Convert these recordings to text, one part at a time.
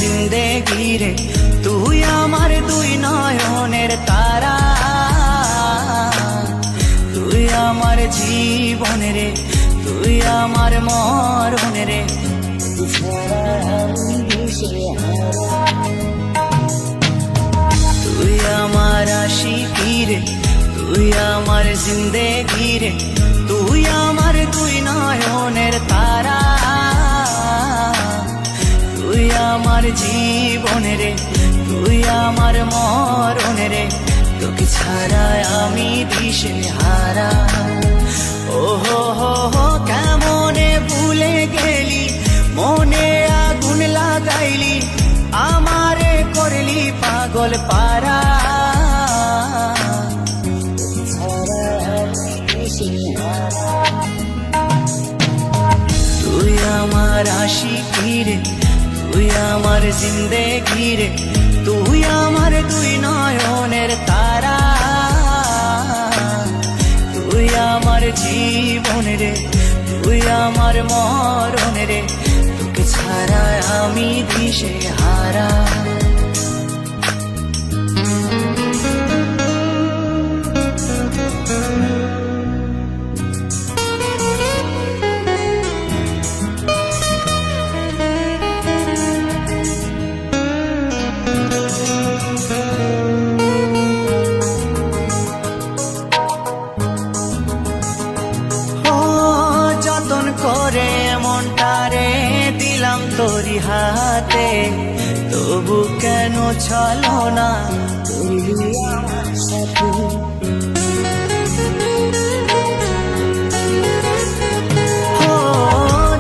জিন্দেগি রে, তুই আমার দুই নয়নের তারা, তুই আমার জীবন রে, তুই আমার মরণ রে। তুই আমার আশিকি রে, তুই আমার জিন্দেগি রে, তুই আমার দুই নয়নের তারা, তুই আমার জীবন রে, তুই আমার মরণ রে। তোকে ছাড়া আমি দিশে হারা। ও হো হো হো কেমনে ভুলে গেলি, মনে আগুন লাগাইলি, আমারে করলি পাগল পারা। তুই আমার আশিকি রে, তুই আমার জিন্দেগি রে, তুই আমার দুই নয়নের তারা, তুই আমার জীবন রে, তুই আমার মরণ রে। তোকে ছাড়া আমি দিশে হারা। করে মনটারে দিলাম তোরি হাতে, তবু কেন চলো না করলি আমার সাথে।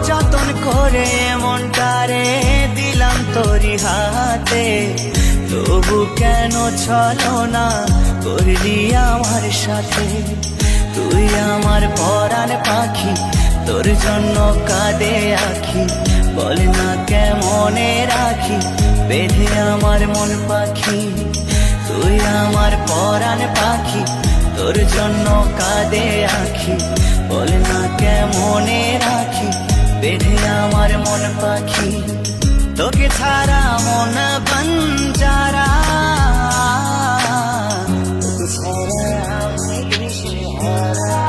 যতন করে মনটারে দিলাম তোরি হাতে, তবু কেন চলো না করলি আমার সাথে। তুই আমার পরাণ পাখি, তোর জন্য কাঁদে আখি, বল না কেমনে রাখি বেঁধে আমার মন পাখি। তুই আমার পরাণ পাখি, তোর জন্য কাঁদে আখি, বল না কেমনে রাখি বেঁধে আমার মন পাখি। তোকে ছাড়া মন বঞ্জারা, তোকে ছাড়া আমি দিশেহারা।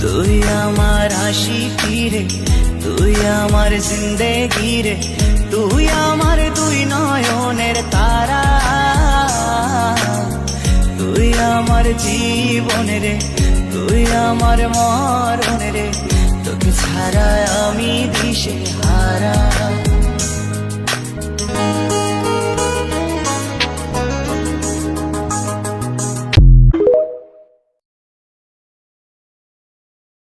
তুই আমার আশিকি রে, তুই আমার জিন্দেগি রে, তুই আমার দুই নয়নের তারা, তুই আমার জীবন রে, তুই আমার মরণ রে। তোকে ছাড়া আমি দিশে হারা।